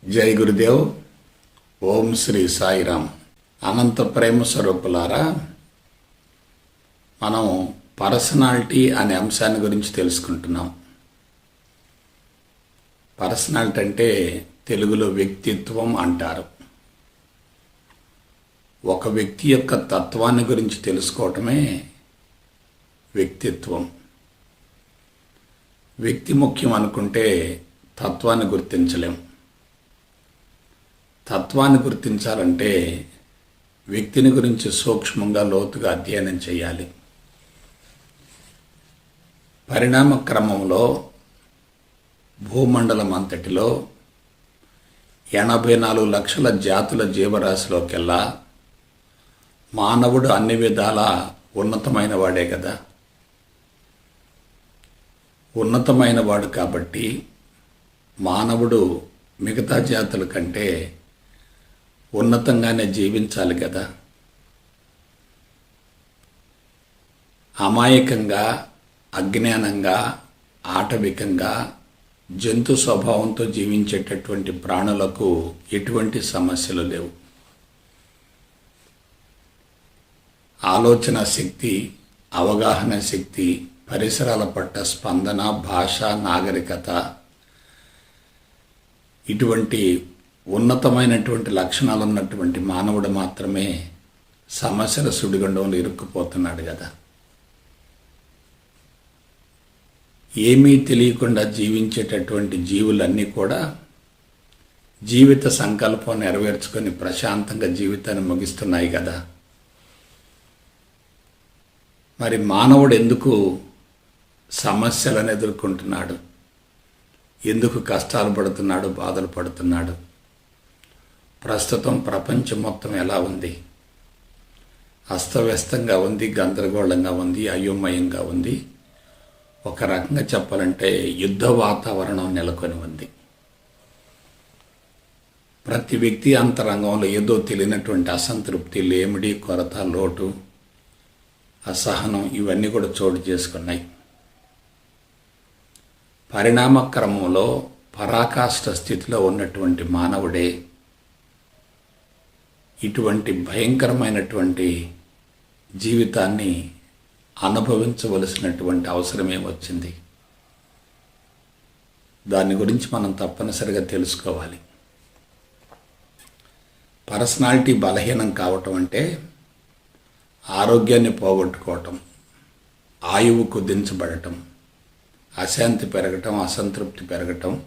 జై గురుదేవ్. ఓం శ్రీ సాయిరామ్. అనంత ప్రేమ స్వరూపులారా, మనం పర్సనాలిటీ అనే అంశాన్ని గురించి తెలుసుకుంటున్నాం. పర్సనాలిటీ అంటే తెలుగులో వ్యక్తిత్వం అంటారు. ఒక వ్యక్తి యొక్క తత్వాన్ని గురించి తెలుసుకోవటమే వ్యక్తిత్వం. వ్యక్తి ముఖ్యం అనుకుంటే తత్వాన్ని గుర్తించలేం. తత్వాన్ని గుర్తించాలంటే వ్యక్తిని గురించి సూక్ష్మంగా లోతుగా అధ్యయనం చేయాలి. పరిణామ క్రమంలో భూమండలం అంతటిలో 84 లక్షల జాతుల జీవరాశిలోకెల్లా మానవుడు అన్ని విధాల ఉన్నతమైన వాడే కదా. ఉన్నతమైన వాడు కాబట్టి మానవుడు మిగతా జాతుల కంటే ఉన్నతంగానే జీవించాలి కదా. అమాయకంగా, అజ్ఞానంగా, ఆటవికంగా, జంతు స్వభావంతో జీవించేటటువంటి ప్రాణులకు ఎటువంటి సమస్యలు లేవు. ఆలోచన శక్తి, అవగాహన శక్తి, పరిసరాల పట్ల స్పందన, భాష, నాగరికత, ఇటువంటి ఉన్నతమైనటువంటి లక్షణాలు ఉన్నటువంటి మానవుడు మాత్రమే సమస్యల సుడిగుండంలో ఇరుక్కుపోతున్నాడు కదా. ఏమీ తెలియకుండా జీవించేటటువంటి జీవులన్నీ కూడా జీవిత సంకల్పం నెరవేర్చుకొని ప్రశాంతంగా జీవితాన్ని ముగిస్తున్నాయి కదా. మరి మానవుడు ఎందుకు సమస్యలను ఎదుర్కొంటున్నాడు? ఎందుకు కష్టాలు పడుతున్నాడు, బాధలు పడుతున్నాడు? ప్రస్తుతం ప్రపంచం మొత్తం ఎలా ఉంది? అస్తవ్యస్తంగా ఉంది, గందరగోళంగా ఉంది, అయోమయంగా ఉంది. ఒక రకంగా చెప్పాలంటే యుద్ధ వాతావరణం నెలకొని ఉంది. ప్రతి వ్యక్తి అంతరంగంలో ఏదో తెలియనటువంటి అసంతృప్తి, లేమిడి, కొరత, లోటు, అసహనం ఇవన్నీ కూడా చోటు చేసుకున్నాయి. పరిణామ క్రమంలో పరాకాష్ఠ స్థితిలో ఉన్నటువంటి మానవుడే ఇటువంటి భయంకరమైనటువంటి జీవితాన్ని అనుభవించవలసినటువంటి అవసరమే వచ్చింది. దాని గురించి మనం తప్పనిసరిగా తెలుసుకోవాలి. పర్సనాలిటీ బలహీనం కావటం అంటే ఆరోగ్యాన్ని పోగొట్టుకోవటం, ఆయువు కుదించబడటం, అశాంతి పెరగటం, అసంతృప్తి పెరగటం,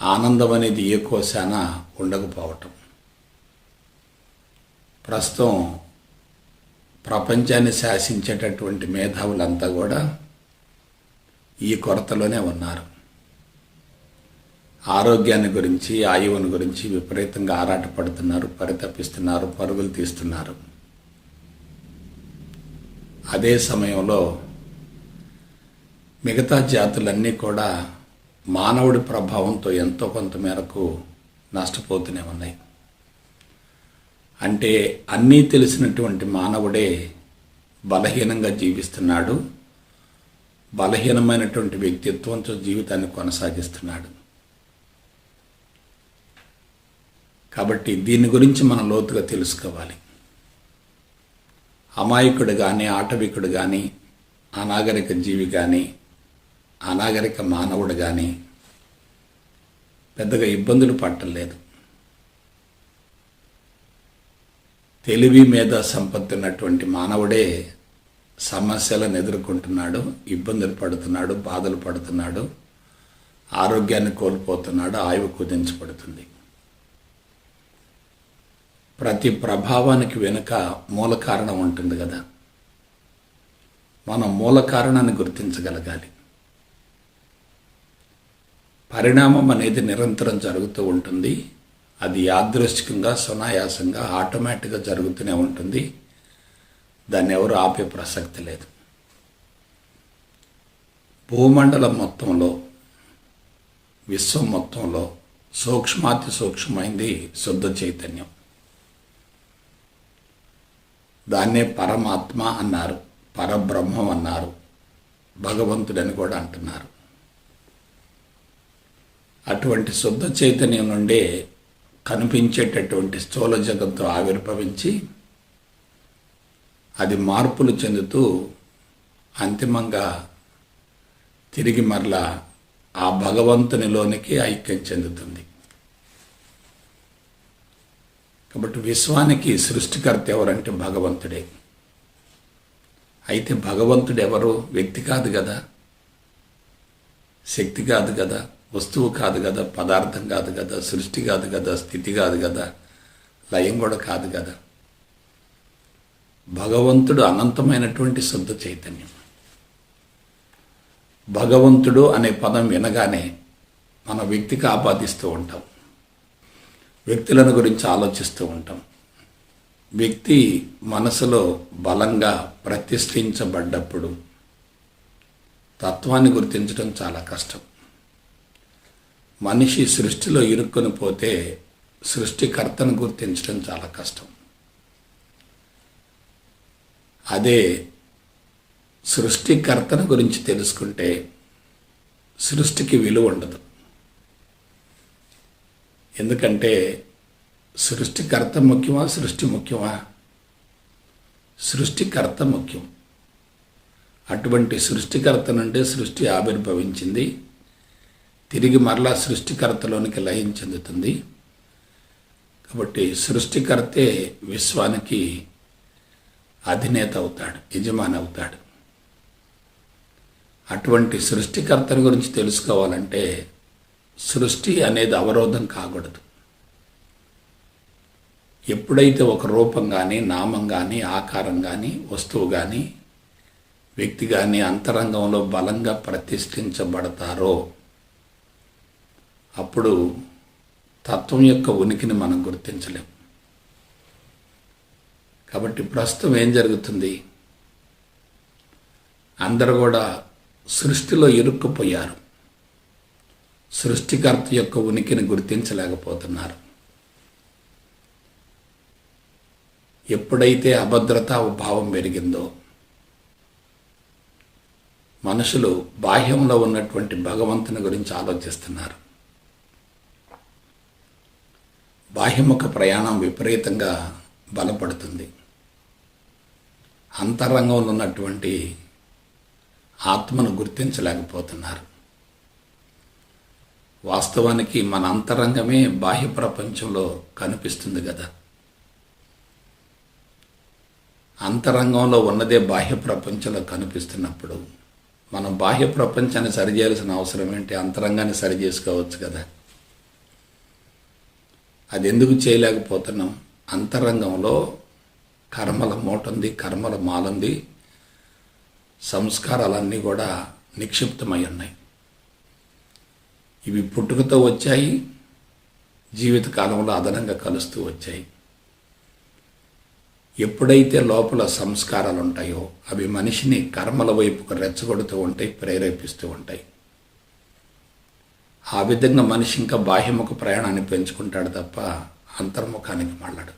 ఆనందం అనేది ఏ కోశాన ఉండకపోవటం. ప్రస్తుతం ప్రపంచాన్ని శాసించేటటువంటి మేధావులంతా కూడా ఈ కొరతలోనే ఉన్నారు. ఆరోగ్యాన్ని గురించి, ఆయువుని గురించి విపరీతంగా ఆరాటపడుతున్నారు, పరితపిస్తున్నారు, పరుగులు తీస్తున్నారు. అదే సమయంలో మిగతా జాతులన్నీ కూడా మానవుడి ప్రభావంతో ఎంతో కొంత మేరకు నష్టపోతూనే ఉన్నాయి. అంటే అన్నీ తెలిసినటువంటి మానవుడే బలహీనంగా జీవిస్తున్నాడు, బలహీనమైనటువంటి వ్యక్తిత్వంతో జీవితాన్ని కొనసాగిస్తున్నాడు. కాబట్టి దీని గురించి మనం లోతుగా తెలుసుకోవాలి. అమాయకుడు కానీ, ఆటవికుడు కానీ, అనాగరిక జీవి కానీ, అనాగరిక మానవుడు కానీ పెద్దగా ఇబ్బందులు పట్టలేదు. తెలివి మీద సంపత్తి ఉన్నటువంటి మానవుడే సమస్యలను ఎదుర్కొంటున్నాడు, ఇబ్బందులు పడుతున్నాడు, బాధలు పడుతున్నాడు, ఆరోగ్యాన్ని కోల్పోతున్నాడు, ఆయువు కుదించబడుతుంది. ప్రతి ప్రభావానికి వెనుక మూల కారణం ఉంటుంది కదా. మనం మూల కారణాన్ని గుర్తించగలగాలి. పరిణామం అనేది నిరంతరం జరుగుతూ ఉంటుంది. అది యాదృచ్ఛికంగా, సునాయాసంగా, ఆటోమేటిక్గా జరుగుతూనే ఉంటుంది. దాన్ని ఎవరు ఆపే ప్రసక్తి లేదు. భూమండలం మొత్తంలో, విశ్వం మొత్తంలో సూక్ష్మాతి సూక్ష్మమైంది శుద్ధ చైతన్యం. దాన్నే పరమాత్మ అన్నారు, పరబ్రహ్మం అన్నారు, భగవంతుడని కూడా అంటున్నారు. అటువంటి శుద్ధ చైతన్యం నుండే కనిపించేటటువంటి స్థూల జగత్తు ఆవిర్భవించి అది మార్పులు చెందుతూ అంతిమంగా తిరిగి మరలా ఆ భగవంతునిలోనికి ఐక్యం చెందుతుంది. కాబట్టి విశ్వానికి సృష్టికర్త ఎవరంటే భగవంతుడే. అయితే భగవంతుడు ఎవరు? వ్యక్తి కాదు కదా, శక్తి కాదు కదా, వస్తువు కాదు కదా, పదార్థం కాదు కదా, సృష్టి కాదు కదా, స్థితి కాదు కదా, లయం కూడా కాదు కదా. భగవంతుడు అనంతమైనటువంటి శుద్ధ చైతన్యం. భగవంతుడు అనే పదం వినగానే మన వ్యక్తికి ఆపాదిస్తూ ఉంటాం, వ్యక్తులను గురించి ఆలోచిస్తూ ఉంటాం. వ్యక్తి మనసులో బలంగా ప్రతిష్ఠించబడ్డప్పుడు తత్వాన్ని గుర్తించడం చాలా కష్టం. మనిషి సృష్టిలో ఇరుక్కొని పోతే సృష్టికర్తను గుర్తించడం చాలా కష్టం. అదే సృష్టికర్తను గురించి తెలుసుకుంటే సృష్టికి విలువ ఉండదు. ఎందుకంటే సృష్టికర్త ముఖ్యమా, సృష్టి ముఖ్యమా? సృష్టికర్త ముఖ్యం. అటువంటి సృష్టికర్త నుండి సృష్టి ఆవిర్భవించింది, తిరిగి మరలా సృష్టికర్తలోనికి లయం చెందుతుంది. కాబట్టి సృష్టికర్తే విశ్వానికి అధినేత అవుతాడు, యజమాని అవుతాడు. అటువంటి సృష్టికర్తని గురించి తెలుసుకోవాలంటే సృష్టి అనేది అవరోధం కాకూడదు. ఎప్పుడైతే ఒక రూపం కానీ, నామం కానీ, ఆకారం కానీ, వస్తువు కానీ, వ్యక్తి కానీ అంతరంగంలో బలంగా ప్రతిష్ఠించబడతారో అప్పుడు తత్వం యొక్క ఉనికిని మనం గుర్తించలేం. కాబట్టి ప్రస్తుతం ఏం జరుగుతుంది? అందరూ కూడా సృష్టిలో ఇరుక్కుపోయారు, సృష్టికర్త యొక్క ఉనికిని గుర్తించలేకపోతున్నారు. ఎప్పుడైతే అభద్రతా భావం పెరిగిందో మనుషులు బాహ్యంలో ఉన్నటువంటి భగవంతుని గురించి ఆలోచిస్తున్నారు. బాహ్యముఖ ప్రయాణం విపరీతంగా బలపడుతుంది. అంతరంగంలో ఉన్నటువంటి ఆత్మను గుర్తించలేకపోతున్నారు. వాస్తవానికి మన అంతరంగమే బాహ్య ప్రపంచంలో కనిపిస్తుంది కదా. అంతరంగంలో ఉన్నదే బాహ్య ప్రపంచంలో కనిపిస్తున్నప్పుడు మనం బాహ్య ప్రపంచాన్ని సరిచేయాల్సిన అవసరం ఏంటి? అంతరంగాన్ని సరి చేసుకోవచ్చు కదా. అది ఎందుకు చేయలేకపోతున్నాం? అంతరంగంలో కర్మల మూటుంది, కర్మల మాలుంది, సంస్కారాలన్నీ కూడా నిక్షిప్తమై ఉన్నాయి. ఇవి పుట్టుకతో వచ్చాయి, జీవితకాలంలో అదనంగా కలుస్తూ వచ్చాయి. ఎప్పుడైతే లోపల సంస్కారాలు ఉంటాయో అవి మనిషిని కర్మల వైపుకు రెచ్చగొడుతూ ఉంటాయి, ప్రేరేపిస్తూ ఉంటాయి. ఆ విధంగా మనిషి ఇంకా బాహ్యముఖ ప్రయాణాన్ని పెంచుకుంటాడు తప్ప అంతర్ముఖానికి మళ్ళాడు.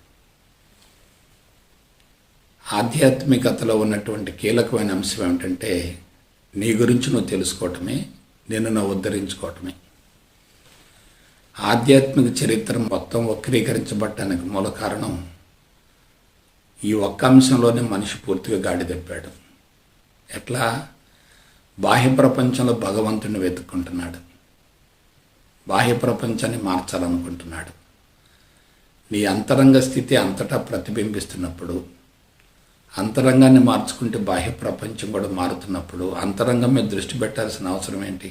ఆధ్యాత్మికతలో ఉన్నటువంటి కీలకమైన అంశం ఏమిటంటే నీ గురించి నువ్వు తెలుసుకోవటమే, నిన్ను నువ్వు ఉద్ధరించుకోవటమే. ఆధ్యాత్మిక చరిత్ర మొత్తం వక్రీకరించబడటానికి మూల కారణం ఈ ఒక్క అంశంలోనే మనిషి పూర్తిగా గాడి తప్పాడు. ఎట్లా? బాహ్య ప్రపంచంలో భగవంతుడిని వెతుక్కుంటున్నాడు, బాహ్య ప్రపంచాన్ని మార్చాలనుకుంటున్నాడు. నీ అంతరంగ స్థితి అంతటా ప్రతిబింబిస్తున్నప్పుడు, అంతరంగాన్ని మార్చుకుంటే బాహ్య ప్రపంచం కూడా మారుతున్నప్పుడు అంతరంగం మీద దృష్టి పెట్టాల్సిన అవసరం ఏంటి?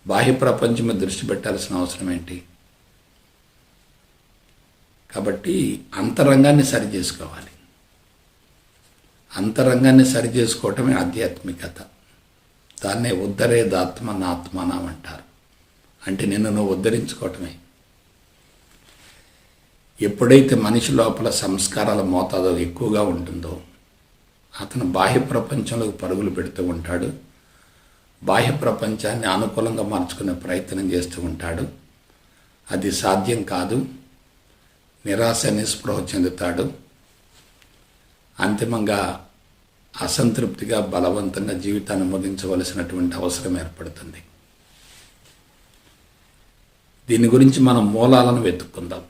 బాహ్య ప్రపంచం మీద దృష్టి పెట్టాల్సిన అవసరం ఏంటి? కాబట్టి అంతరంగాన్ని సరి చేసుకోవాలి. అంతరంగాన్ని సరి చేసుకోవటమే ఆధ్యాత్మికత. దాన్నే ఉద్ధరేదాత్మనాత్మనం అంటారు. అంటే నిన్ను నువ్వు ఉద్ధరించుకోవటమే. ఎప్పుడైతే మనిషి లోపల సంస్కారాల మోతాదు ఎక్కువగా ఉంటుందో అతను బాహ్య ప్రపంచంలోకి పరుగులు పెడుతూ ఉంటాడు, బాహ్య ప్రపంచాన్ని అనుకూలంగా మార్చుకునే ప్రయత్నం చేస్తూ ఉంటాడు. అది సాధ్యం కాదు. నిరాశ నిస్పృహ చెందుతాడు. అంతిమంగా అసంతృప్తిగా బలవంతంగా జీవితాన్ని ముగించవలసినటువంటి అవసరం ఏర్పడుతుంది. దీని గురించి మనం మూలాలను వెతుక్కుందాం.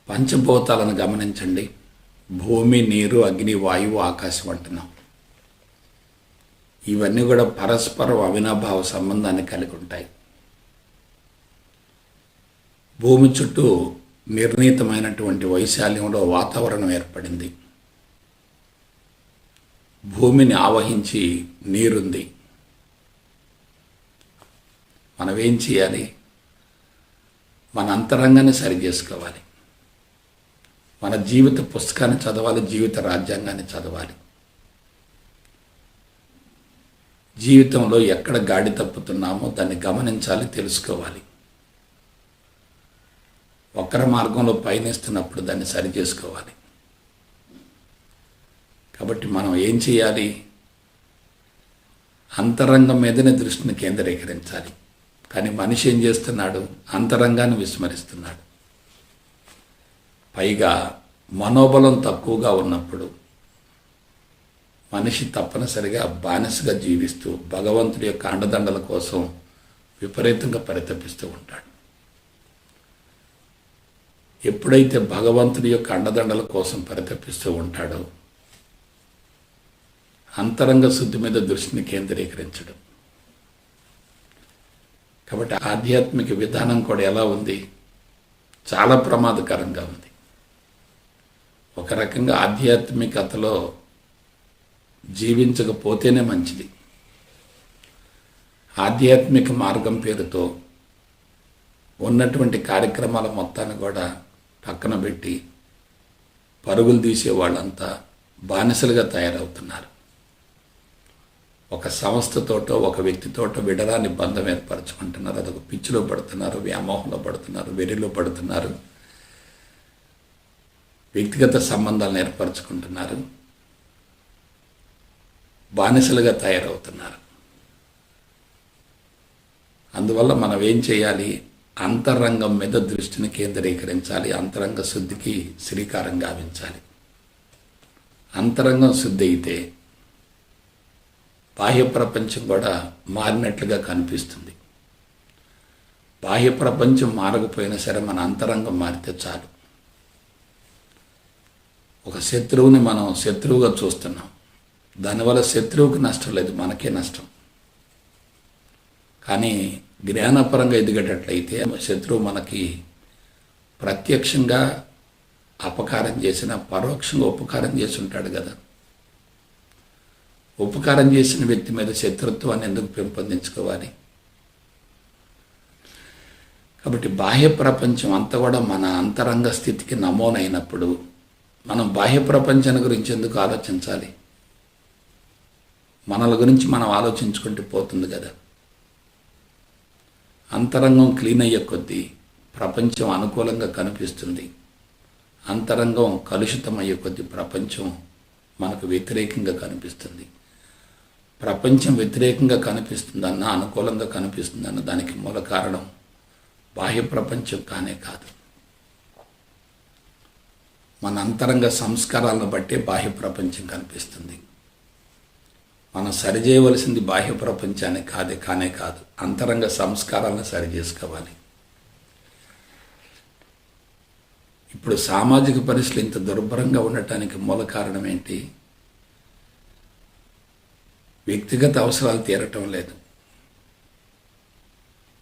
పంచభూతాలను గమనించండి. భూమి, నీరు, అగ్ని, వాయువు, ఆకాశం అంటున్నాం. ఇవన్నీ కూడా పరస్పరం అవినాభావ సంబంధాన్ని కలిగి ఉంటాయి. భూమి చుట్టూ నిర్ణీతమైనటువంటి వైశాల్యంలో వాతావరణం ఏర్పడింది. భూమిని ఆవహించి నీరుంది. మనం ఏం చేయాలి? మన అంతరంగాన్ని సరి చేసుకోవాలి. మన జీవిత పుస్తకాన్ని చదవాలి, జీవిత రాజ్యాంగాన్ని చదవాలి. జీవితంలో ఎక్కడ గాడి తప్పుతున్నామో దాన్ని గమనించాలి, తెలుసుకోవాలి. వక్ర మార్గంలో పయనిస్తున్నప్పుడు దాన్ని సరి చేసుకోవాలి. కాబట్టి మనం ఏం చేయాలి? అంతరంగం మీదనే దృష్టిని కేంద్రీకరించాలి. కానీ మనిషి ఏం చేస్తున్నాడు? అంతరంగాన్ని విస్మరిస్తున్నాడు. పైగా మనోబలం తక్కువగా ఉన్నప్పుడు మనిషి తప్పనిసరిగా బానిసగా జీవిస్తూ భగవంతుడి యొక్క అండదండల కోసం విపరీతంగా పరితపిస్తూ ఉంటాడు. ఎప్పుడైతే భగవంతుడి యొక్క అండదండల కోసం పరితపిస్తూ ఉంటాడో అంతరంగ శుద్ధి మీద దృష్టిని కేంద్రీకరించడం. కాబట్టి ఆధ్యాత్మిక విధానం కూడా ఎలా ఉంది? చాలా ప్రమాదకరంగా ఉంది. ఒక రకంగా ఆధ్యాత్మికతలో జీవించకపోతేనే మంచిది. ఆధ్యాత్మిక మార్గం పేరుతో ఉన్నటువంటి కార్యక్రమాల మొత్తాన్ని కూడా పక్కన పెట్టి పరుగులు తీసే వాళ్ళంతా బానిసలుగా తయారవుతున్నారు. ఒక సంస్థతోటో ఒక వ్యక్తితోటో విడరాని బంధం ఏర్పరచుకుంటున్నారు. అదొక పిచ్చిలో పడుతున్నారు, వ్యామోహంలో పడుతున్నారు, వెర్రిలో పడుతున్నారు, వ్యక్తిగత సంబంధాలను ఏర్పరచుకుంటున్నారు, బానిసలుగా తయారవుతున్నారు. అందువల్ల మనం ఏం చేయాలి? అంతరంగం మీద దృష్టిని కేంద్రీకరించాలి. అంతరంగ శుద్ధికి శ్రీకారం గావించాలి. అంతరంగం శుద్ధి అయితే బాహ్య ప్రపంచం కూడా మారినట్లుగా కనిపిస్తుంది. బాహ్య ప్రపంచం మారకపోయినా సరే మన అంతరంగం మారితే చాలు. ఒక శత్రువుని మనం శత్రువుగా చూస్తున్నాం. దానివల్ల శత్రువుకి నష్టం లేదు, మనకే నష్టం. కానీ జ్ఞానపరంగా ఎదిగేటట్లయితే శత్రువు మనకి ప్రత్యక్షంగా అపకారం చేసిన పరోక్షంగా ఉపకారం చేసి ఉంటాడు కదా. ఉపకారం చేసిన వ్యక్తి మీద శత్రుత్వాన్ని ఎందుకు పెంపొందించుకోవాలి? కాబట్టి బాహ్య ప్రపంచం అంతా కూడా మన అంతరంగ స్థితికి నమోనైనప్పుడు మనం బాహ్య ప్రపంచాన్ని గురించి ఎందుకు ఆలోచించాలి? మనల గురించి మనం ఆలోచించుకుంటూ పోతుంది కదా. అంతరంగం క్లీన్ అయ్యే కొద్దీ ప్రపంచం అనుకూలంగా కనిపిస్తుంది. అంతరంగం కలుషితమయ్యే కొద్దీ ప్రపంచం మనకు వ్యతిరేకంగా కనిపిస్తుంది. ప్రపంచం వ్యతిరేకంగా కనిపిస్తుందన్న, అనుకూలంగా కనిపిస్తుందన్న దానికి మూల కారణం బాహ్య ప్రపంచం కానే కాదు. మన అంతరంగ సంస్కారాలను బట్టే బాహ్య ప్రపంచం కనిపిస్తుంది. మనం సరిచేయవలసింది బాహ్య ప్రపంచాన్ని కానే కాదు, అంతరంగ సంస్కారాలను సరి చేసుకోవాలి. ఇప్పుడు సామాజిక పరిస్థితులు ఇంత దుర్భరంగా ఉండటానికి మూల కారణం ఏంటి? వ్యక్తిగత అవసరాలు తీరటం లేదు,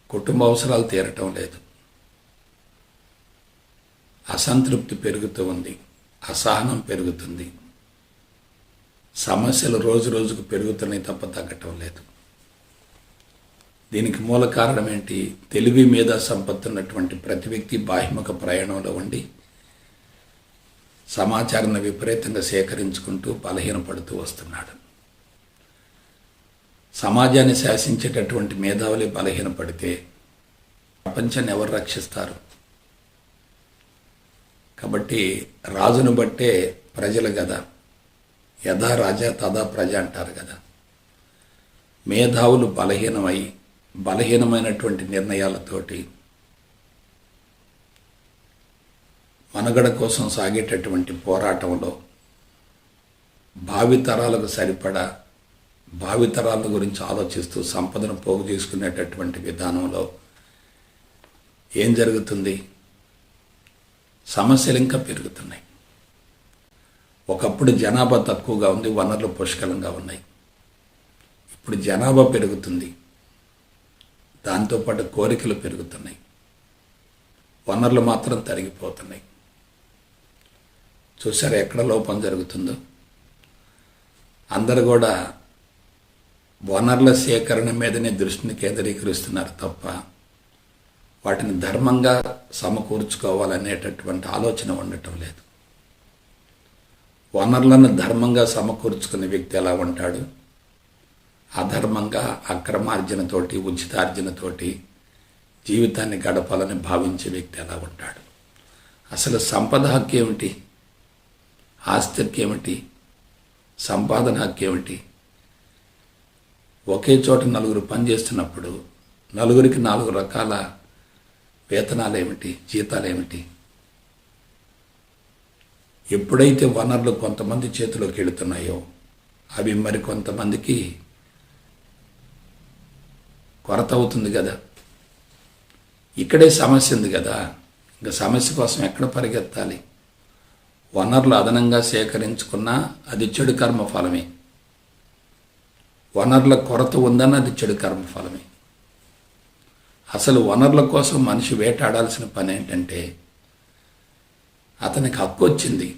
కుటుంబ అవసరాలు తీరటం లేదు, అసంతృప్తి పెరుగుతూ ఉంది, అసహనం పెరుగుతుంది, సమస్యలు రోజు రోజుకు పెరుగుతున్నాయి తప్ప తగ్గటం లేదు. దీనికి మూల కారణం ఏంటి? తెలివి మీద సంపత్తి ఉన్నటువంటి ప్రతి వ్యక్తి బాహ్యముఖ ప్రయాణంలో ఉండి సమాచారాన్ని విపరీతంగా సేకరించుకుంటూ బలహీనపడుతూ వస్తున్నాడు. సమాజాన్ని శాసించేటటువంటి మేధావులే బలహీనపడితే ప్రపంచాన్ని ఎవరు రక్షిస్తారు? కాబట్టి రాజును బట్టే ప్రజలు కదా, యథా రాజా తదా ప్రజ అంటారు కదా. మేధావులు బలహీనమైనటువంటి నిర్ణయాలతోటి మనుగడ కోసం సాగేటటువంటి పోరాటంలో భావితరాలకు సరిపడా భావితరాల గురించి ఆలోచిస్తూ సంపదను పోగు చేసుకునేటటువంటి విధానంలో ఏం జరుగుతుంది? సమస్యలు ఇంకా పెరుగుతున్నాయి. ఒకప్పుడు జనాభా తక్కువగా ఉంది, వనరులు పుష్కలంగా ఉన్నాయి. ఇప్పుడు జనాభా పెరుగుతుంది, దాంతోపాటు కోరికలు పెరుగుతున్నాయి, వనరులు మాత్రం తరిగిపోతున్నాయి. చూసారా ఎక్కడ లోపం జరుగుతుందో? అందరూ కూడా వనరుల సేకరణ మీదనే దృష్టిని కేంద్రీకరిస్తున్నారు తప్ప వాటిని ధర్మంగా సమకూర్చుకోవాలనేటటువంటి ఆలోచన ఉండటం లేదు. వనరులను ధర్మంగా సమకూర్చుకునే వ్యక్తి ఎలా ఉంటాడు? అధర్మంగా అక్రమార్జనతోటి ఉచితార్జనతోటి జీవితాన్ని గడపాలని భావించే వ్యక్తి ఎలా ఉంటాడు? అసలు సంపద హక్కు ఏమిటి? ఆస్తి హక్కు ఏమిటి? సంపాదన హక్కు ఏమిటి? ఒకే చోట నలుగురు పనిచేస్తున్నప్పుడు నలుగురికి 4 రకాల వేతనాలు ఏమిటి? జీతాలు ఏమిటి? ఎప్పుడైతే వనరులు కొంతమంది చేతిలోకి వెళుతున్నాయో అవి మరి కొంతమందికి కొరత అవుతుంది కదా. ఇక్కడే సమస్య ఉంది కదా. ఇంకా సమస్య కోసం ఎక్కడ పరిగెత్తాలి? వనరులు అదనంగా సేకరించుకున్నా అది చెడు కర్మఫలమే. వనరుల కొరత ఉందని అది చెడు కర్మఫలమే. అసలు వనరుల కోసం మనిషి వేటాడాల్సిన పని ఏంటంటే, అతనికి హక్కు వచ్చింది,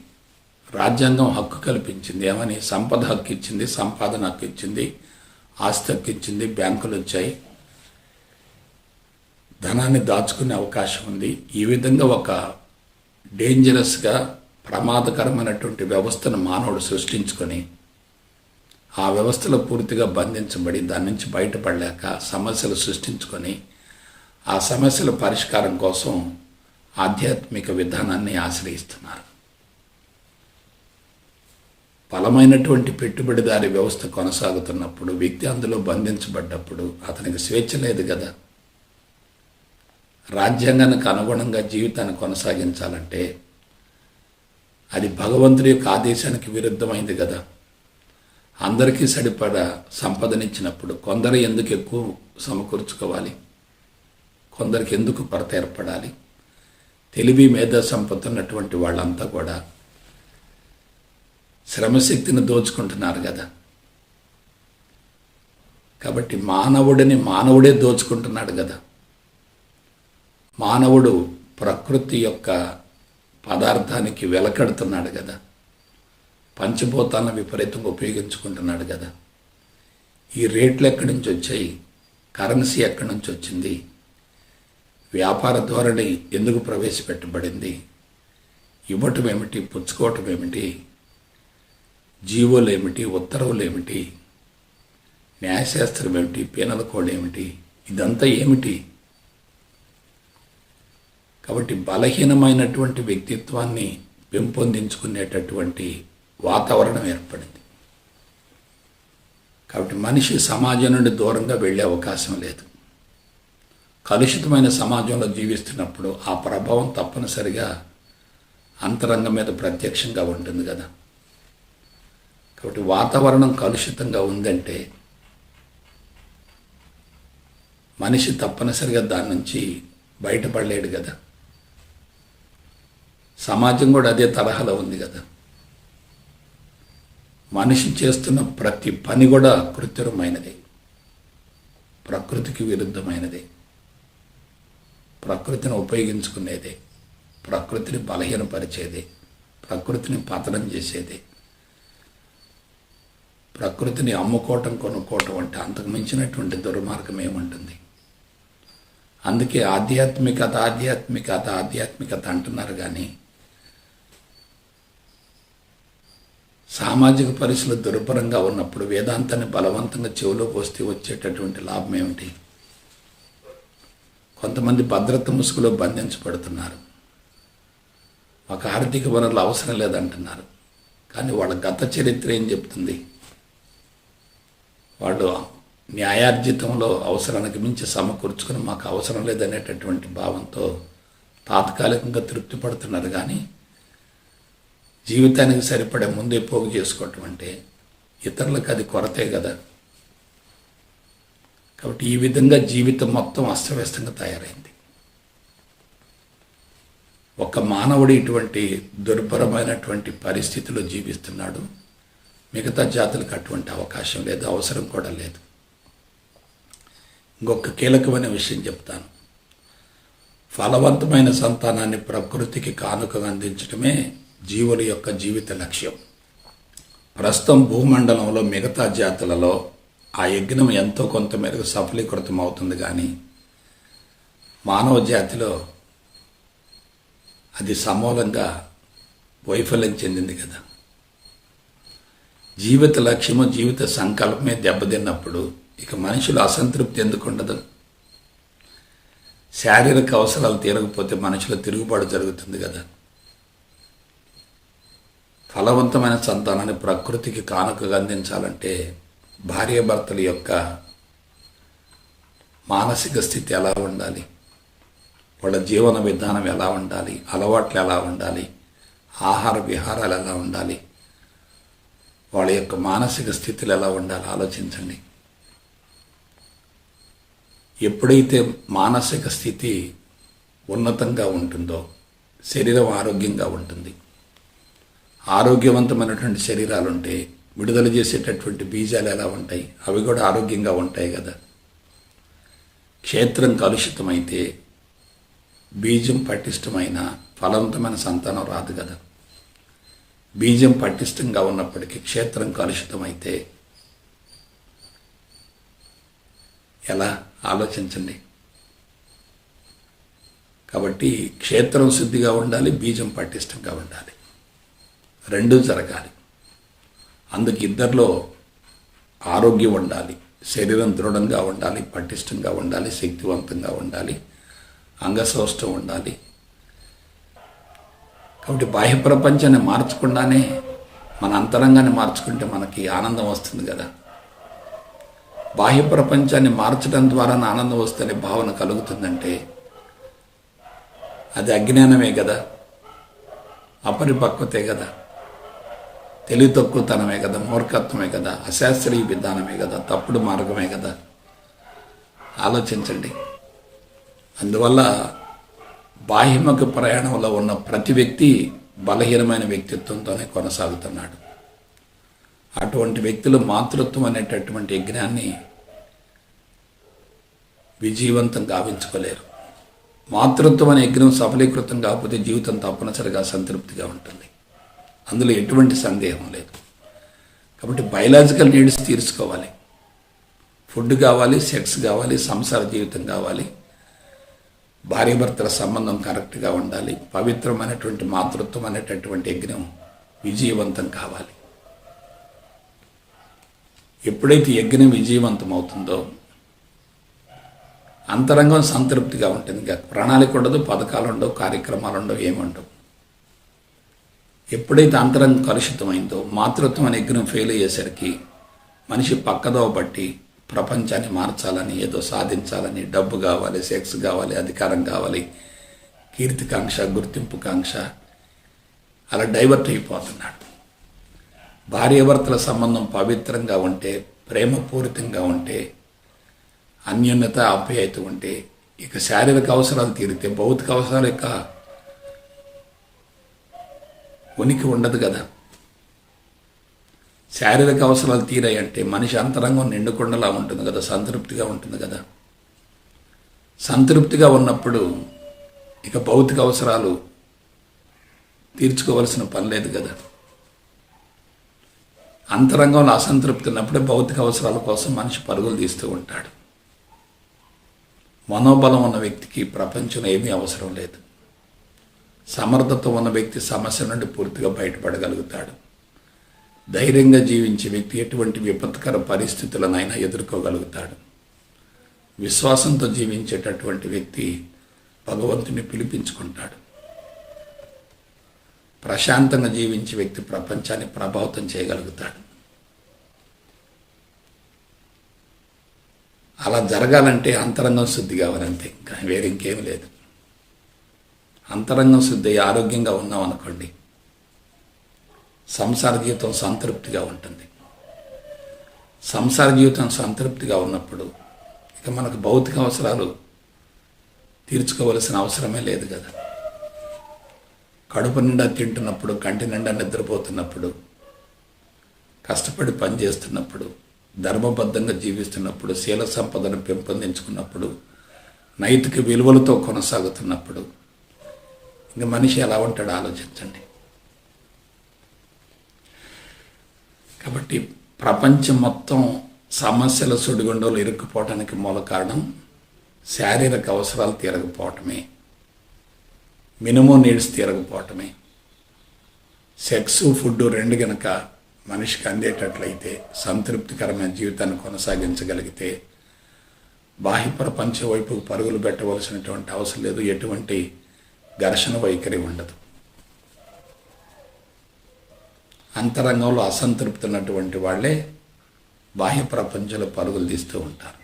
రాజ్యాంగం హక్కు కల్పించింది. ఏమని? సంపద హక్కు ఇచ్చింది, సంపాదన హక్కు ఇచ్చింది, ఆస్తి హక్కు ఇచ్చింది, బ్యాంకులు వచ్చాయి, ధనాన్ని దాచుకునే అవకాశం ఉంది. ఈ విధంగా ఒక డేంజరస్గా ప్రమాదకరమైనటువంటి వ్యవస్థను మానవుడు సృష్టించుకొని ఆ వ్యవస్థలో పూర్తిగా బంధించబడి దాని నుంచి బయటపడలేక సమస్యలు సృష్టించుకొని ఆ సమస్యల పరిష్కారం కోసం ఆధ్యాత్మిక విధానాన్ని ఆశ్రయిస్తున్నారు. బలమైనటువంటి పెట్టుబడిదారీ వ్యవస్థ కొనసాగుతున్నప్పుడు వ్యక్తి అందులో బంధించబడ్డప్పుడు అతనికి స్వేచ్ఛ లేదు కదా. రాజ్యాంగానికి అనుగుణంగా జీవితాన్ని కొనసాగించాలంటే అది భగవంతుడి యొక్క ఆదేశానికి విరుద్ధమైంది కదా. అందరికీ సరిపడా సంపదనిచ్చినప్పుడు కొందరు ఎందుకు ఎక్కువ సమకూర్చుకోవాలి? కొందరికి ఎందుకు కొరత ఏర్పడాలి? తెలివి మేధా సంపత్తి ఉన్నటువంటి వాళ్ళంతా కూడా శ్రమశక్తిని దోచుకుంటున్నారు కదా. కాబట్టి మానవుడే దోచుకుంటున్నాడు కదా. మానవుడు ప్రకృతి యొక్క పదార్థానికి వెలకడుతున్నాడు కదా. పంచభూతాలను విపరీతంగా ఉపయోగించుకుంటున్నాడు కదా. ఈ రేట్లు ఎక్కడి నుంచి వచ్చాయి? కరెన్సీ ఎక్కడి నుంచి వచ్చింది? వ్యాపార ధోరణి ఎందుకు ప్రవేశపెట్టబడింది? ఇవ్వటం ఏమిటి? పుచ్చుకోవటం ఏమిటి? జీవోలు ఏమిటి? ఉత్తర్వులు ఏమిటి? న్యాయశాస్త్రం ఏమిటి? పీనల్ కోడ్ ఏమిటి? ఇదంతా ఏమిటి? కాబట్టి బలహీనమైనటువంటి వ్యక్తిత్వాన్ని పెంపొందించుకునేటటువంటి వాతావరణం ఏర్పడింది. కాబట్టి మనిషి సమాజం నుండి దూరంగా వెళ్ళే అవకాశం లేదు. కలుషితమైన సమాజంలో జీవిస్తున్నప్పుడు ఆ ప్రభావం తప్పనిసరిగా అంతరంగం మీద ప్రత్యక్షంగా ఉంటుంది కదా. కాబట్టి వాతావరణం కలుషితంగా ఉందంటే మనిషి తప్పనిసరిగా దాని నుంచి బయటపడలేడు కదా. సమాజం కూడా అదే తరహాలో ఉంది కదా. మనిషి చేస్తున్న ప్రతి పని కూడా కృత్రిమైనదే, ప్రకృతికి విరుద్ధమైనదే, ప్రకృతిని ఉపయోగించుకునేదే, ప్రకృతిని బలహీనపరిచేదే, ప్రకృతిని పతనం చేసేదే. ప్రకృతిని అమ్ముకోవటం కొనుక్కోవటం అంటే అంతకు మించినటువంటి దుర్మార్గం ఏముంటుంది? అందుకే ఆధ్యాత్మికత ఆధ్యాత్మికత ఆధ్యాత్మికత అంటున్నారు. కానీ సామాజిక పరిస్థితులు దుర్భరంగా ఉన్నప్పుడు వేదాంతాన్ని బలవంతంగా చెవిలో పోస్తే వచ్చేటటువంటి లాభం ఏమిటి? కొంతమంది భద్రత ముసుగులో బంధించబడుతున్నారు. మాకు ఆర్థిక వనరులు అవసరం లేదంటున్నారు. కానీ వాళ్ళ గత చరిత్ర ఏం చెప్తుంది? వాళ్ళు న్యాయార్జితంలో అవసరానికి మించి సమకూర్చుకుని మాకు అవసరం లేదనేటటువంటి భావంతో తాత్కాలికంగా తృప్తి పడుతున్నారు. కానీ జీవితానికి సరిపడే ముందే పోగు చేసుకోవటం అంటే ఇతరులకు అది కొరతే కదా. కాబట్టి ఈ విధంగా జీవితం మొత్తం అస్తవ్యస్తంగా తయారైంది. ఒక మానవుడు ఇటువంటి దుర్భరమైనటువంటి పరిస్థితిలో జీవిస్తున్నాడు. మిగతా జాతులకు అటువంటి అవకాశం లేదు, అవసరం కూడా లేదు. ఇంకొక కీలకమైన విషయం చెప్తాను. ఫలవంతమైన సంతానాన్ని ప్రకృతికి కానుకగా అందించడమే జీవుల యొక్క జీవిత లక్ష్యం. ప్రస్తుతం భూమండలంలో మిగతా జాతులలో ఆ యజ్ఞం ఎంతో కొంత మేరకు సఫలీకృతం అవుతుంది, కానీ మానవ జాతిలో అది సమూలంగా వైఫల్యం చెందింది కదా. జీవిత లక్ష్యము, జీవిత సంకల్పమే దెబ్బతిన్నప్పుడు ఇక మనుషులు అసంతృప్తి ఎందుకు ఉండదు? శారీరక అవసరాలు తీరకపోతే మనుషుల తిరుగుబాటు జరుగుతుంది కదా. ఫలవంతమైన సంతానాన్ని ప్రకృతికి కానుకగా అందించాలంటే భార్యాభర్తల యొక్క మానసిక స్థితి ఎలా ఉండాలి, వాళ్ళ జీవన విధానం ఎలా ఉండాలి, అలవాట్లు ఎలా ఉండాలి, ఆహార విహారాలు ఎలా ఉండాలి, వాళ్ళ యొక్క మానసిక స్థితులు ఎలా ఉండాలి ఆలోచించండి. ఎప్పుడైతే మానసిక స్థితి ఉన్నతంగా ఉంటుందో శరీరం ఆరోగ్యంగా ఉంటుంది. ఆరోగ్యవంతమైనటువంటి శరీరాలు ఉంటే విడుదల చేసేటటువంటి బీజాలు ఎలా ఉంటాయి, అవి కూడా ఆరోగ్యంగా ఉంటాయి కదా. క్షేత్రం కలుషితమైతే బీజం పటిష్టమైన ఫలవంతమైన సంతానం రాదు కదా. బీజం పటిష్టంగా ఉన్నప్పటికీ క్షేత్రం కలుషితమైతే ఎలా ఆలోచించండి. కాబట్టి క్షేత్రం శుద్ధిగా ఉండాలి, బీజం పటిష్టంగా ఉండాలి, రెండూ జరగాలి. అందుకు ఇద్దరిలో ఆరోగ్యం ఉండాలి, శరీరం దృఢంగా ఉండాలి, పటిష్టంగా ఉండాలి, శక్తివంతంగా ఉండాలి, అంగసౌష్టం ఉండాలి. కాబట్టి బాహ్య ప్రపంచాన్ని మార్చకుండానే మన అంతరంగాన్ని మార్చుకుంటే మనకి ఆనందం వస్తుంది కదా. బాహ్య ప్రపంచాన్ని మార్చడం ద్వారా ఆనందం వస్తేనే భావన కలుగుతుందంటే అది అజ్ఞానమే కదా, అపరిపక్వతే కదా, తెలివి తక్కువతనమే కదా, మూర్ఖత్వమే కదా, అశాస్త్రీయ విధానమే కదా, తప్పుడు మార్గమే కదా. ఆలోచించండి. అందువల్ల బాహ్యముఖ ప్రయాణంలో ఉన్న ప్రతి వ్యక్తి బలహీనమైన వ్యక్తిత్వంతోనే కొనసాగుతున్నాడు. అటువంటి వ్యక్తులు మాతృత్వం అనేటటువంటి యజ్ఞాన్ని విజయవంతం గావించుకోలేరు. మాతృత్వం అనే యజ్ఞం సఫలీకృతం కాకపోతే జీవితం తప్పనిసరిగా సంతృప్తిగా ఉంటుంది, అందులో ఎటువంటి సందేహం లేదు. కాబట్టి బయలాజికల్ నీడ్స్ తీర్చుకోవాలి. ఫుడ్ కావాలి, సెక్స్ కావాలి, సంసార జీవితం కావాలి, భార్యాభర్తల సంబంధం కరెక్ట్గా ఉండాలి, పవిత్రమైనటువంటి మాతృత్వం అనేటటువంటి యజ్ఞం విజయవంతం కావాలి. ఎప్పుడైతే యజ్ఞం విజయవంతం అవుతుందో అంతరంగం సంతృప్తిగా ఉంటుంది. ఇంకా ప్రణాళిక ఉండదు, పథకాలు ఉండవు, కార్యక్రమాలు ఉండవు, ఏముండవు. ఎప్పుడైతే అంతరంగం కలుషితమైందో మాతృత్వం అనే యజ్ఞం ఫెయిల్ అయ్యేసరికి మనిషి పక్కదోవ బట్టి ప్రపంచాన్ని మార్చాలని, ఏదో సాధించాలని, డబ్బు కావాలి, సెక్స్ కావాలి, అధికారం కావాలి, కీర్తికాంక్ష, గుర్తింపుకాంక్ష, అలా డైవర్ట్ అయిపోతున్నాడు. భార్యాభర్తల సంబంధం పవిత్రంగా ఉంటే, ప్రేమపూరితంగా ఉంటే, అన్యోన్యత, ఆప్యాయత ఉంటే ఇక శారీరక అవసరాలు తీరితే భౌతిక అవసరాల యొక్క ఉనికి ఉండదు కదా. శారీరక అవసరాలు తీరాయంటే మనిషి అంతరంగం నిండుకుండలా ఉంటుంది కదా, సంతృప్తిగా ఉంటుంది కదా. సంతృప్తిగా ఉన్నప్పుడు ఇక భౌతిక అవసరాలు తీర్చుకోవలసిన పని లేదు కదా. అంతరంగంలో అసంతృప్తి ఉన్నప్పుడే భౌతిక అవసరాల కోసం మనిషి పరుగులు తీస్తూ ఉంటాడు. మనోబలం ఉన్న వ్యక్తికి ప్రపంచంలో ఏమీ అవసరం లేదు. సమర్థత ఉన్న వ్యక్తి సమస్య నుండి పూర్తిగా బయటపడగలుగుతాడు. ధైర్యంగా జీవించే వ్యక్తి ఎటువంటి విపత్కర పరిస్థితులనైనా ఎదుర్కోగలుగుతాడు. విశ్వాసంతో జీవించేటటువంటి వ్యక్తి భగవంతుని పిలిపించుకుంటాడు. ప్రశాంతంగా జీవించే వ్యక్తి ప్రపంచాన్ని ప్రభావితం చేయగలుగుతాడు. అలా జరగాలంటే అంతరంగం శుద్ధి కావాలంతే, ఇంకా వేరే ఇంకేం లేదు. అంతరంగం శుద్ధి ఆరోగ్యంగా ఉన్నాం అనుకోండి, సంసార జీవితం సంతృప్తిగా ఉంటుంది. సంసార జీవితం సంతృప్తిగా ఉన్నప్పుడు ఇక మనకు భౌతిక అవసరాలు తీర్చుకోవలసిన అవసరమే లేదు కదా. కడుపు నిండా తింటున్నప్పుడు, కంటి నిండా నిద్రపోతున్నప్పుడు, కష్టపడి పనిచేస్తున్నప్పుడు, ధర్మబద్ధంగా జీవిస్తున్నప్పుడు, శీల సంపదను పెంపొందించుకున్నప్పుడు, నైతిక విలువలతో కొనసాగుతున్నప్పుడు ఇంక మనిషి ఎలా ఉంటాడో ఆలోచించండి. కాబట్టి ప్రపంచం మొత్తం సమస్యల సుడిగుండంలో ఇరుక్కుపోవటానికి మూల కారణం శారీరక అవసరాలు తీరకపోవటమే, మినిమం నీడ్స్ తీరకపోవటమే. సెక్స్, ఫుడ్ రెండు గనక మనిషికి అందేటట్లయితే, సంతృప్తికరమైన జీవితాన్ని కొనసాగించగలిగితే బాహ్య ప్రపంచం వైపుకు పరుగులు పెట్టవలసినటువంటి అవసరం లేదు, ఎటువంటి ఘర్షణ వైఖరి ఉండదు. అంతరంగంలో అసంతృప్తి ఉన్నటువంటి వాళ్ళే బాహ్య ప్రపంచంలో పరుగులు తీస్తూ ఉంటారు.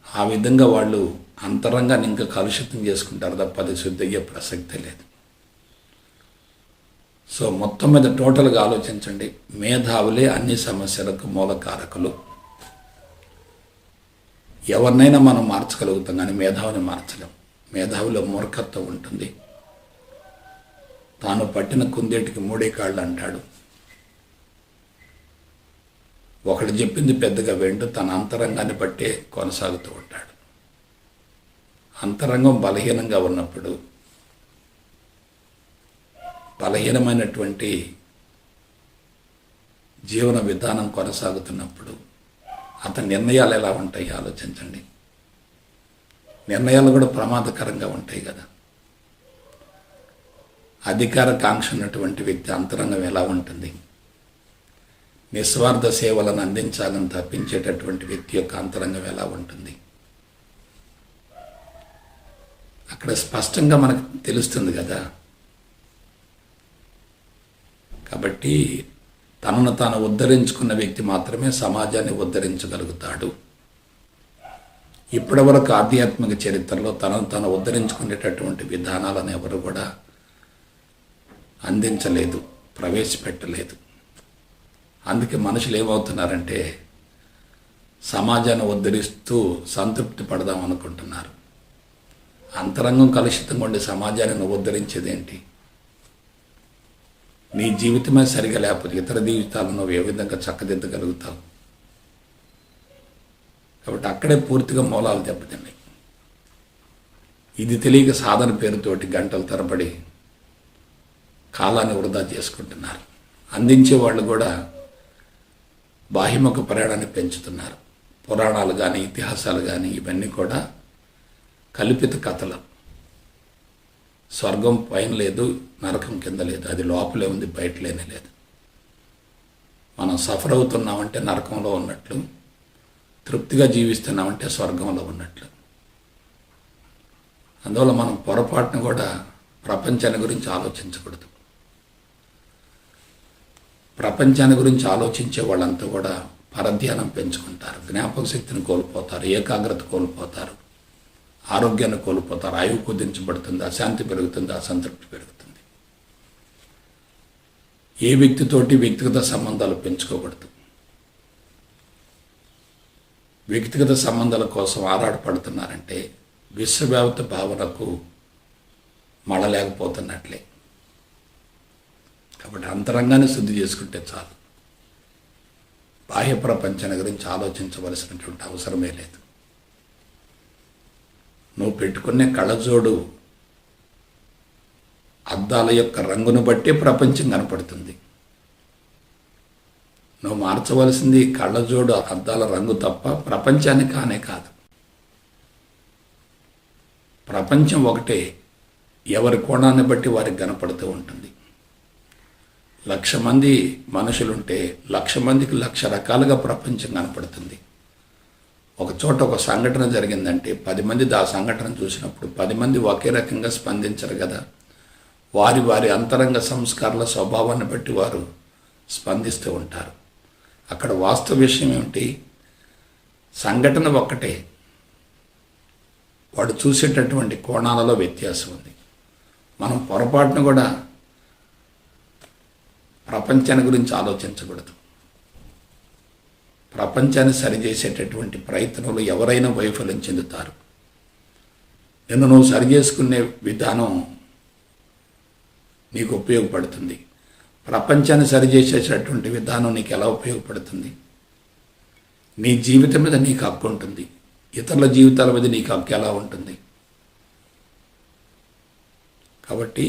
ఆ విధంగా వాళ్ళు అంతరంగాన్ని ఇంకా కలుషితం చేసుకుంటారు తప్ప అది శుద్ధి అయ్యే ప్రసక్తే లేదు. సో మొత్తం మీద టోటల్గా ఆలోచించండి, మేధావులే అన్ని సమస్యలకు మూలకారకులు. ఎవరినైనా మనం మార్చగలుగుతాం కానీ మేధావిని మార్చలేం. మేధావిలో మూర్ఖత్వం ఉంటుంది. తాను పట్టిన కుందేటికి మూడే కాళ్ళు అంటాడు. ఒకడు చెప్పింది పెద్దగా వెంటూ తన అంతరంగాన్ని బట్టే కొనసాగుతూ ఉంటాడు. అంతరంగం బలహీనంగా ఉన్నప్పుడు, బలహీనమైనటువంటి జీవన విధానం కొనసాగుతున్నప్పుడు అతని నిర్ణయాలు ఎలా ఉంటాయి ఆలోచించండి. నిర్ణయాలు కూడా ప్రమాదకరంగా ఉంటాయి కదా. అధికార కాంక్ష ఉన్నటువంటి వ్యక్తి అంతరంగం ఎలా ఉంటుంది? నిస్వార్థ సేవలను అందించాలని తప్పించేటటువంటి వ్యక్తి యొక్క అంతరంగం ఎలా ఉంటుంది? అక్కడ స్పష్టంగా మనకు తెలుస్తుంది కదా. కాబట్టి తనను తాను ఉద్ధరించుకున్న వ్యక్తి మాత్రమే సమాజాన్ని ఉద్ధరించగలుగుతాడు. ఇప్పటివరకు ఆధ్యాత్మిక చరిత్రలో తనను తాను ఉద్ధరించుకునేటటువంటి విధానాలను ఎవరు కూడా అందించలేదు, ప్రవేశపెట్టలేదు. అందుకే మనుషులు ఏమవుతున్నారంటే సమాజాన్ని ఉద్ధరిస్తూ సంతృప్తి పడదాం అనుకుంటున్నారు. అంతరంగం కలుషితంగా ఉండే సమాజాన్ని నువ్వు ఉద్ధరించేదేంటి? నీ జీవితమే సరిగా లేకపోతే ఇతర జీవితాలను నువ్వు ఏ విధంగా చక్కదిద్దగలుగుతావు? కాబట్టి అక్కడే పూర్తిగా మూలాలు దెబ్బతిన్నాయి. ఇది తెలియక సాధన పేరుతోటి గంటల తరబడి కాలాన్ని వృధా చేసుకుంటున్నారు. అందించే వాళ్ళు కూడా బాహ్యముఖ ప్రయాణాన్ని పెంచుతున్నారు. పురాణాలు కానీ ఇతిహాసాలు కానీ ఇవన్నీ కూడా కల్పిత కథలు. స్వర్గం పైన లేదు, నరకం కింద లేదు, అది లోపలే ఉంది, బయటలేనే లేదు. మనం సఫర్ అవుతున్నామంటే నరకంలో ఉన్నట్లు, తృప్తిగా జీవిస్తున్నామంటే స్వర్గంలో ఉన్నట్లు. అందువల్ల మనం పొరపాటును కూడా ప్రపంచాన్ని గురించి ఆలోచించకూడదు. ప్రపంచాన్ని గురించి ఆలోచించే వాళ్ళంతా కూడా పరధ్యానం పెంచుకుంటారు, జ్ఞాపక శక్తిని కోల్పోతారు, ఏకాగ్రత కోల్పోతారు, ఆరోగ్యాన్ని కోల్పోతారు, ఆయువు కుదించబడుతుంది, అశాంతి పెరుగుతుంది, అసంతృప్తి పెరుగుతుంది. ఏ వ్యక్తితోటి వ్యక్తిగత సంబంధాలు పెంచుకోకూడదు. వ్యక్తిగత సంబంధాల కోసం ఆరాటపడుతున్నారంటే విశ్వవ్యాప్త భావనకు మళ్ళలేకపోతున్నట్లే. కాబట్టి అంతరంగాన్ని శుద్ధి చేసుకుంటే చాలు. బాహ్య ప్రపంచాన్ని గురించి ఆలోచించవలసినటువంటి అవసరమే లేదు. నువ్వు పెట్టుకునే కళ్ళజోడు అద్దాల యొక్క రంగును బట్టే ప్రపంచం కనపడుతుంది. నువ్వు మార్చవలసింది కళ్ళజోడు అద్దాల రంగు తప్ప ప్రపంచాన్ని కానే కాదు. ప్రపంచం ఒకటే, ఎవరి కోణాన్ని బట్టి వారికి కనపడుతూ ఉంటుంది. 1,00,000 మంది మనుషులుంటే 1,00,000 మందికి 1,00,000 రకాలుగా ప్రపంచం కనపడుతుంది. ఒక చోట ఒక సంఘటన జరిగిందంటే 10 మంది ఆ సంఘటన చూసినప్పుడు 10 మంది ఒకే రకంగా స్పందించరు కదా. వారి వారి అంతరంగ సంస్కారాల స్వభావాన్ని బట్టి వారు స్పందిస్తూ ఉంటారు. అక్కడ వాస్తవ విషయం ఏమిటి? సంఘటన ఒక్కటే, వాడు చూసేటటువంటి కోణాలలో వ్యత్యాసం ఉంది. మనం పొరపాటును కూడా ప్రపంచాన్ని గురించి ఆలోచించకూడదు. ప్రపంచాన్ని సరిచేసేటటువంటి ప్రయత్నంలో ఎవరైనా వైఫల్యం చెందుతారు. నిన్ను నువ్వు సరిచేసుకునే విధానం నీకు ఉపయోగపడుతుంది? ప్రపంచాన్ని సరిచేసేటటువంటి విధానం నీకు ఎలా ఉపయోగపడుతుంది? నీ జీవితం మీద నీకు హక్కు ఉంటుంది, ఇతరుల జీవితాల మీద నీకు హక్కు ఎలా ఉంటుంది? కాబట్టి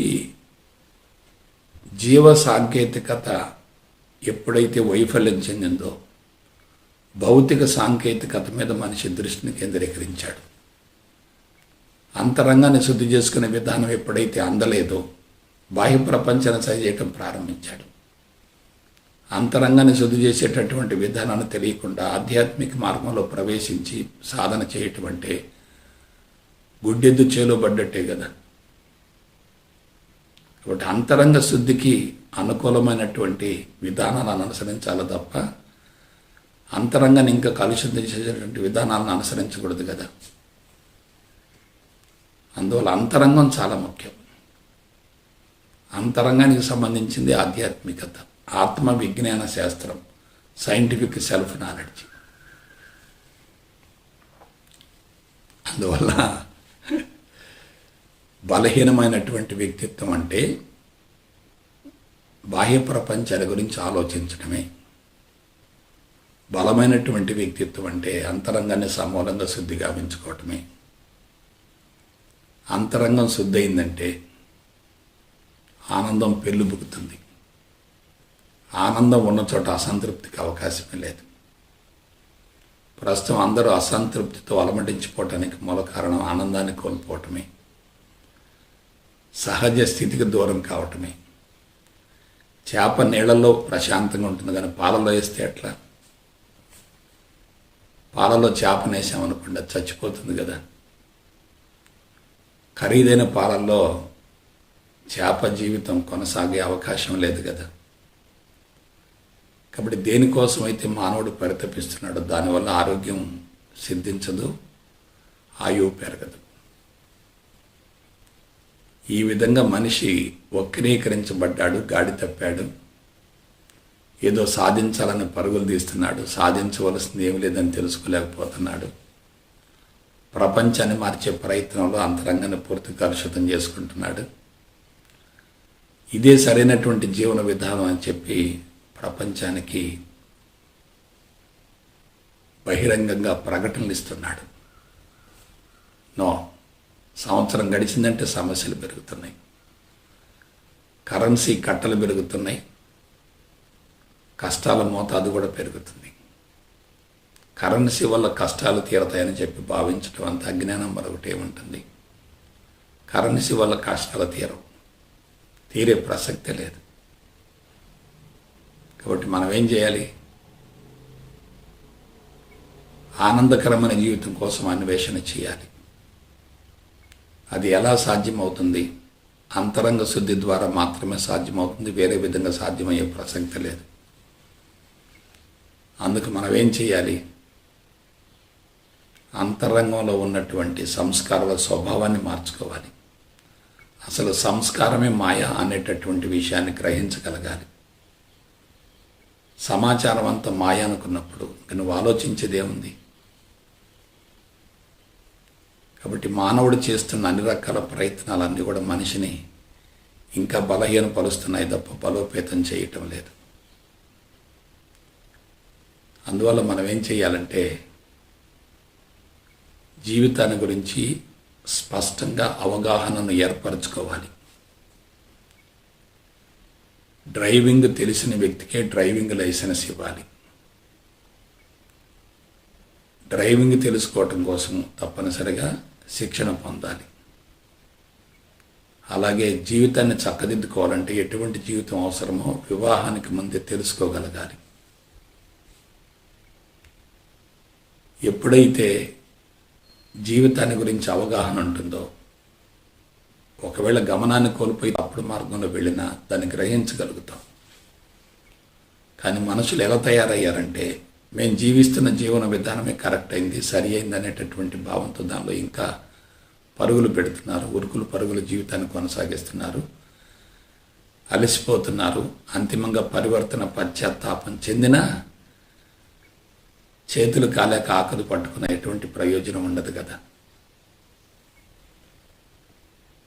జీవ సాంకేతికత ఎప్పుడైతే వైఫల్యం చెందిందో భౌతిక సాంకేతికత మీద మనిషి దృష్టిని కేంద్రీకరించాడు. అంతరంగాన్ని శుద్ధి చేసుకునే విధానం ఎప్పుడైతే అందలేదో బాహ్య ప్రపంచాన్ని సరిచేయటం ప్రారంభించాడు. అంతరంగాన్ని శుద్ధి చేసేటటువంటి విధానాన్ని తెలియకుండా ఆధ్యాత్మిక మార్గంలో ప్రవేశించి సాధన చేయటం అంటే గుడ్డెద్దు చేలో పడ్డట్టే కదా. కాబట్టి అంతరంగ శుద్ధికి అనుకూలమైనటువంటి విధానాలను అనుసరించాలి తప్ప అంతరంగాన్ని ఇంకా కలుషితం చేసేటువంటి విధానాలను అనుసరించకూడదు కదా. అందువల్ల అంతరంగం చాలా ముఖ్యం. అంతరంగానికి సంబంధించింది ఆధ్యాత్మికత, ఆత్మ విజ్ఞాన శాస్త్రం, సైంటిఫిక్ సెల్ఫ్ నాలెడ్జ్. అందువల్ల బలహీనమైనటువంటి వ్యక్తిత్వం అంటే బాహ్య ప్రపంచాల గురించి ఆలోచించడమే. బలమైనటువంటి వ్యక్తిత్వం అంటే అంతరంగాన్ని సమూలంగా శుద్ధి గావించుకోవటమే. అంతరంగం శుద్ధి అయిందంటే ఆనందం పెళ్ళుబుకుతుంది. ఆనందం ఉన్న చోట అసంతృప్తికి అవకాశమే లేదు. ప్రస్తుతం అందరూ అసంతృప్తితో అలమటించిపోవటానికి మూల కారణం ఆనందాన్ని కోల్పోవటమే, సహజ స్థితికి దూరం కావటమే. చేప నీళ్ళల్లో ప్రశాంతంగా ఉంటుంది, కానీ పాలలో వేస్తే ఎట్లా? పాలలో చేపను వేసామనుకోండి, అది చచ్చిపోతుంది కదా. ఖరీదైన పాలల్లో చేప జీవితం కొనసాగే అవకాశం లేదు కదా. కాబట్టి దేనికోసం అయితే మానవుడు పరితపిస్తున్నాడో దానివల్ల ఆరోగ్యం సిద్ధించదు, ఆయువు పెరగదు. ఈ విధంగా మనిషి వక్రీకరించబడ్డాడు, గాడి తప్పాడు. ఏదో సాధించాలని పరుగులు తీస్తున్నాడు, సాధించవలసింది ఏమి లేదని తెలుసుకోలేకపోతున్నాడు. ప్రపంచాన్ని మార్చే ప్రయత్నంలో అంతరంగాన్ని పూర్తి కలుషితం చేసుకుంటున్నాడు. ఇదే సరైనటువంటి జీవన విధానం అని చెప్పి ప్రపంచానికి బహిరంగంగా ప్రకటనలు ఇస్తున్నాడు. నో, సంవత్సరం గడిచిందంటే సమస్యలు పెరుగుతున్నాయి, కరెన్సీ కట్టలు పెరుగుతున్నాయి, కష్టాల మోతాదు కూడా పెరుగుతుంది. కరెన్సీ వల్ల కష్టాలు తీరతాయని చెప్పి భావించడం అంత అజ్ఞానం మరొకటి ఏముంటుంది. కరెన్సీ వల్ల కష్టాలు తీరే ప్రసక్తే లేదు. కాబట్టి మనం ఏం చేయాలి? ఆనందకరమైన జీవితం కోసం అన్వేషణ చేయాలి. అది ఎలా సాధ్యమవుతుంది? అంతరంగ శుద్ధి ద్వారా మాత్రమే సాధ్యమవుతుంది, వేరే విధంగా సాధ్యమయ్యే ప్రసక్తి లేదు. అందుకు మనం ఏం చేయాలి? అంతరంగంలో ఉన్నటువంటి సంస్కారాల స్వభావాన్ని మార్చుకోవాలి. అసలు సంస్కారమే మాయ అనేటటువంటి విషయాన్ని గ్రహించగలగాలి. సమాచారం అంతా మాయ అనుకున్నప్పుడు నువ్వు ఆలోచించేదేముంది? కాబట్టి మానవుడు చేస్తున్న అన్ని రకాల ప్రయత్నాలన్నీ కూడా మనిషిని ఇంకా బలహీనపరుస్తున్నాయి తప్ప బలోపేతం చేయటం లేదు. అందువల్ల మనం ఏం చేయాలంటే జీవితాన్ని గురించి స్పష్టంగా అవగాహనను ఏర్పరచుకోవాలి. డ్రైవింగ్ తెలిసిన వ్యక్తికే డ్రైవింగ్ లైసెన్స్ ఇవ్వాలి. డ్రైవింగ్ తెలుసుకోవటం కోసం తప్పనిసరిగా శిక్షణ పొందాలి. అలాగే జీవితాన్ని చక్కదిద్దుకోవాలంటే ఎటువంటి జీవితం అవసరమో వివాహానికి ముందే తెలుసుకోగలగాలి. ఎప్పుడైతే జీవితాన్ని గురించి అవగాహన ఉంటుందో, ఒకవేళ గమనాన్ని కోల్పోయి తప్పుడు మార్గంలో వెళ్ళినా దాన్ని గ్రహించగలుగుతాం. కానీ మనుషులు ఎలా తయారయ్యారంటే మేము జీవిస్తున్న జీవన విధానమే కరెక్ట్ అయింది, సరి అయింది అనేటటువంటి భావంతో దానిలో ఇంకా పరుగులు పెడుతున్నారు, ఉరుకులు పరుగులు జీవితాన్ని కొనసాగిస్తున్నారు, అలసిపోతున్నారు. అంతిమంగా పరివర్తన పశ్చాత్తాపం చెందిన చేతులు కాలేక ఆకలి పట్టుకునే ఎటువంటి ప్రయోజనం ఉండదు కదా.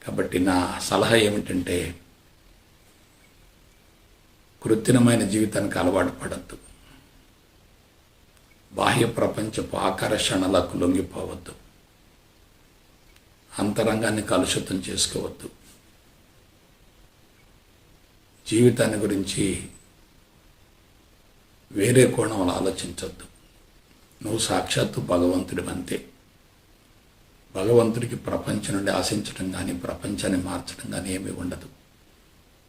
కాబట్టి నా సలహా ఏమిటంటే కృత్రిమమైన జీవితానికి అలవాటు పడద్దు. బాహ్య ప్రపంచపు ఆకర్షణలకు లొంగిపోవద్దు. అంతరంగాన్ని కలుషితం చేసుకోవద్దు. జీవితాన్ని గురించి వేరే కోణంలో ఆలోచించొద్దు. నువ్వు సాక్షాత్తు భగవంతుడి అంతే. భగవంతుడికి ప్రపంచం నుండి ఆశించడం కానీ ప్రపంచాన్ని మార్చడం కానీ ఏమీ ఉండదు.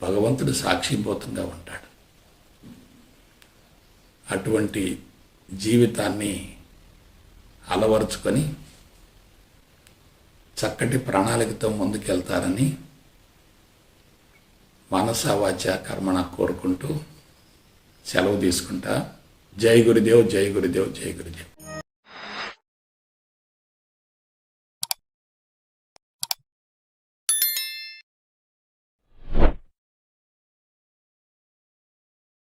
భగవంతుడు సాక్షిభూతంగా ఉంటాడు. అటువంటి జీవితాన్ని అలవరుచుకొని చక్కటి ప్రణాళికతో ముందుకెళ్తారని మనస వాచ కర్మణ కోరుకుంటూ సెలవు తీసుకుంటా. జై గురుదేవ్, జై గురుదేవ్, జై గురుదేవ్.